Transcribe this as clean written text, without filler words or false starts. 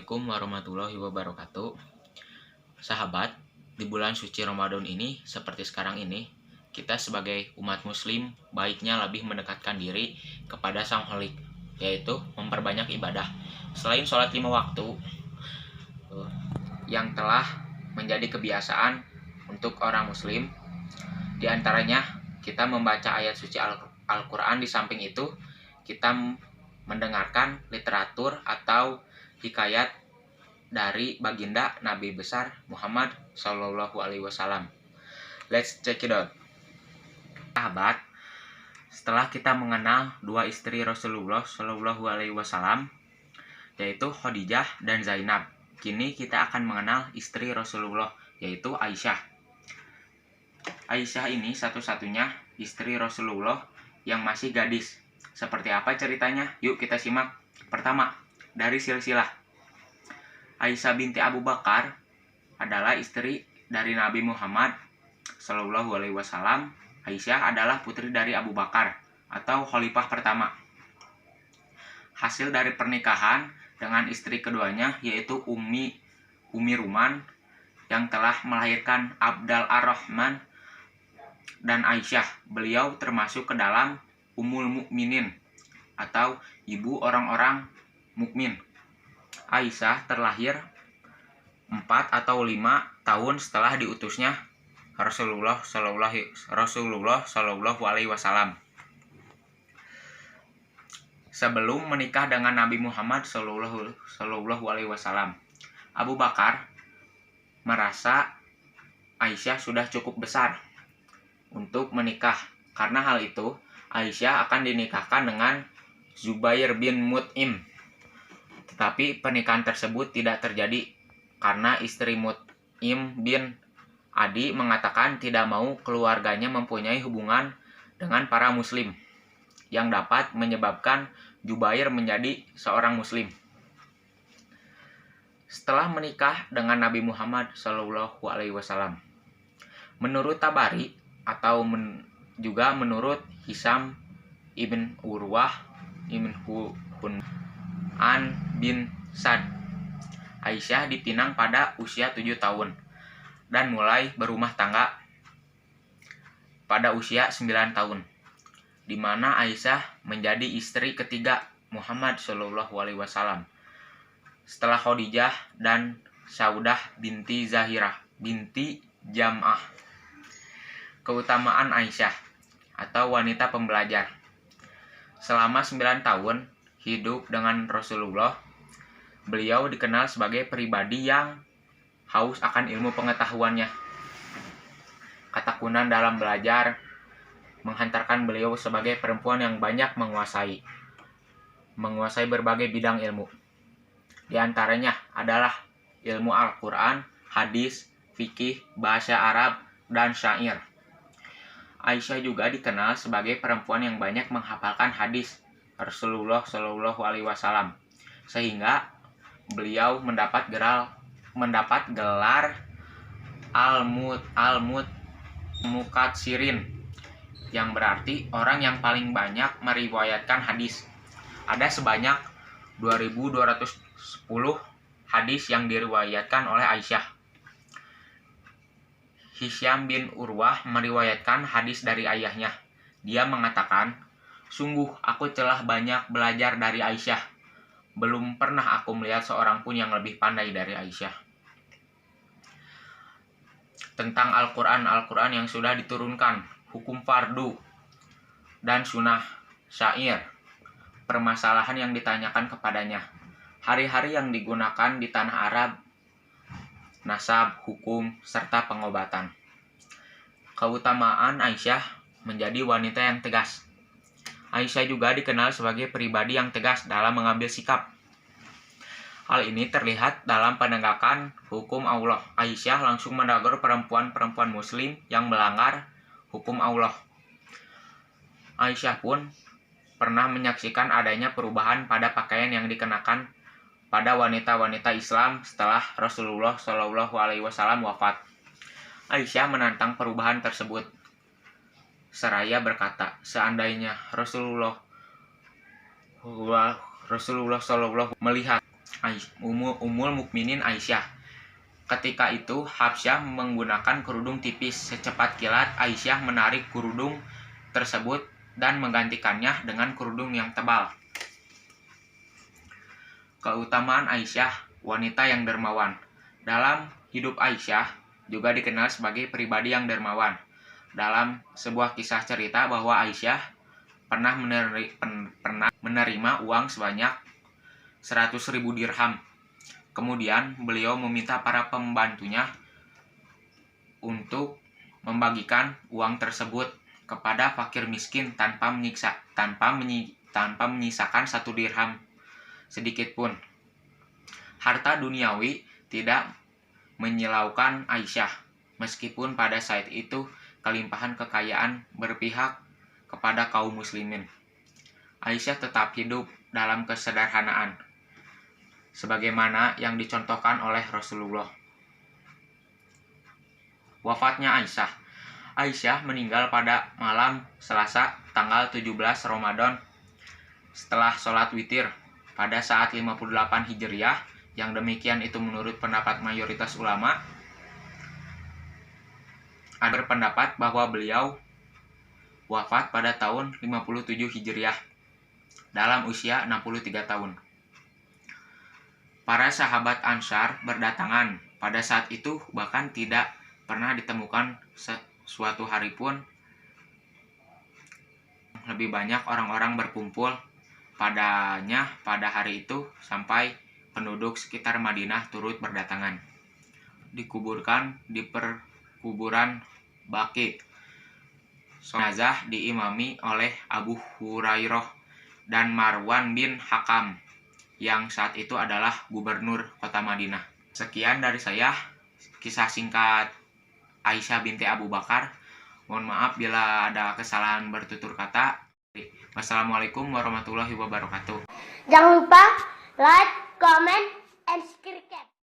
Assalamualaikum warahmatullahi wabarakatuh. Sahabat, di bulan suci Ramadan ini, seperti sekarang ini, kita sebagai umat muslim baiknya lebih mendekatkan diri kepada Sang Holik, yaitu memperbanyak ibadah. Selain sholat 5 waktu, yang telah menjadi kebiasaan untuk orang muslim, di antaranya kita membaca ayat suci Al-Quran. Di samping itu, kita mendengarkan literatur atau hikayat dari baginda Nabi besar Muhammad Sallallahu Alaihi Wasallam. Let's check it out. Sahabat, setelah kita mengenal dua istri Rasulullah Sallallahu Alaihi Wasallam, yaitu Khadijah dan Zainab, kini kita akan mengenal istri Rasulullah, yaitu Aisyah. Aisyah ini satu-satunya istri Rasulullah yang masih gadis. Seperti apa ceritanya? Yuk kita simak. Pertama, dari silsilah. Aisyah binti Abu Bakar adalah istri dari Nabi Muhammad Sallallahu Alaihi Wasallam. Aisyah adalah putri dari Abu Bakar atau khalifah pertama. Hasil dari pernikahan dengan istri keduanya yaitu Ummi Ruman yang telah melahirkan Abdal Ar-Rahman dan Aisyah. Beliau termasuk ke dalam Ummul Mukminin atau ibu orang-orang mukmin. Aisyah terlahir 4 atau 5 tahun setelah diutusnya Rasulullah Sallallahu Alaihi Wasallam. Sebelum menikah dengan Nabi Muhammad Sallallahu Alaihi Wasallam, Abu Bakar merasa Aisyah sudah cukup besar untuk menikah. Karena hal itu, Aisyah akan dinikahkan dengan Zubair bin Mut'im. Tetapi pernikahan tersebut tidak terjadi karena istri Mut'im bin Adi mengatakan tidak mau keluarganya mempunyai hubungan dengan para muslim yang dapat menyebabkan Zubair menjadi seorang muslim. Setelah menikah dengan Nabi Muhammad Sallallahu Alaihi Wasallam, menurut Tabari atau juga menurut Hisam ibn Urwah ibn An bin Sad, Aisyah dipinang pada usia 7 tahun dan mulai berumah tangga pada usia 9 tahun, di mana Aisyah menjadi istri ketiga Muhammad Shallallahu Alaihi Wasallam setelah Khadijah dan Saudah binti Zahirah binti Jam'ah. Keutamaan Aisyah atau wanita pembelajar. Selama 9 tahun hidup dengan Rasulullah, beliau dikenal sebagai pribadi yang haus akan ilmu pengetahuannya. Ketekunan dalam belajar menghantarkan beliau sebagai perempuan yang banyak menguasai berbagai bidang ilmu. Di antaranya adalah ilmu Al-Quran, hadis, fikih, bahasa Arab, dan syair. Aisyah juga dikenal sebagai perempuan yang banyak menghafalkan hadis Rasulullah Shallallahu Alaihi Wasallam, sehingga beliau mendapat gelar Al-Mukatsirin, yang berarti orang yang paling banyak meriwayatkan hadis. Ada sebanyak 2.210 hadis yang diriwayatkan oleh Aisyah. Hisyam bin Urwah meriwayatkan hadis dari ayahnya. Dia mengatakan, "Sungguh aku telah banyak belajar dari Aisyah. Belum pernah aku melihat seorang pun yang lebih pandai dari Aisyah." Tentang Al-Quran yang sudah diturunkan, hukum fardu dan sunnah, syair, permasalahan yang ditanyakan kepadanya, hari-hari yang digunakan di tanah Arab, nasab, hukum, serta pengobatan. Keutamaan Aisyah menjadi wanita yang tegas. Aisyah juga dikenal sebagai pribadi yang tegas dalam mengambil sikap. Hal ini terlihat dalam penegakan hukum Allah. Aisyah langsung menegur perempuan-perempuan muslim yang melanggar hukum Allah. Aisyah pun pernah menyaksikan adanya perubahan pada pakaian yang dikenakan pada wanita-wanita Islam setelah Rasulullah Shallallahu Alaihi Wasallam wafat. Aisyah menantang perubahan tersebut, seraya berkata, seandainya Rasulullah Shallallahu melihat Ummul Mukminin Aisyah. Ketika itu Hafsah menggunakan kerudung tipis. Secepat kilat Aisyah menarik kerudung tersebut dan menggantikannya dengan kerudung yang tebal. Keutamaan Aisyah, wanita yang dermawan. Dalam hidup Aisyah juga dikenal sebagai pribadi yang dermawan. Dalam sebuah kisah cerita bahwa Aisyah pernah menerima uang sebanyak 100.000 dirham. Kemudian beliau meminta para pembantunya untuk membagikan uang tersebut kepada fakir miskin tanpa menyisakan 1 dirham sedikit pun. Harta duniawi tidak menyilaukan Aisyah, meskipun pada saat itu kelimpahan kekayaan berpihak kepada kaum muslimin. Aisyah tetap hidup dalam kesederhanaan, sebagaimana yang dicontohkan oleh Rasulullah. Wafatnya Aisyah. Aisyah meninggal pada malam Selasa tanggal 17 Ramadan setelah sholat witir pada saat 58 Hijriah, yang demikian itu menurut pendapat mayoritas ulama. Ada berpendapat bahwa beliau wafat pada tahun 57 Hijriah dalam usia 63 tahun. Para sahabat Ansar berdatangan pada saat itu, bahkan tidak pernah ditemukan suatu hari pun lebih banyak orang-orang berkumpul padanya pada hari itu sampai penduduk sekitar Madinah turut berdatangan. Dikuburkan di perkuburan Baqi. Jenazah diimami oleh Abu Hurairah dan Marwan bin Hakam yang saat itu adalah gubernur kota Madinah. Sekian dari saya, kisah singkat Aisyah binti Abu Bakar. Mohon maaf bila ada kesalahan bertutur kata. Wassalamualaikum warahmatullahi wabarakatuh. Jangan lupa like, comment, and subscribe.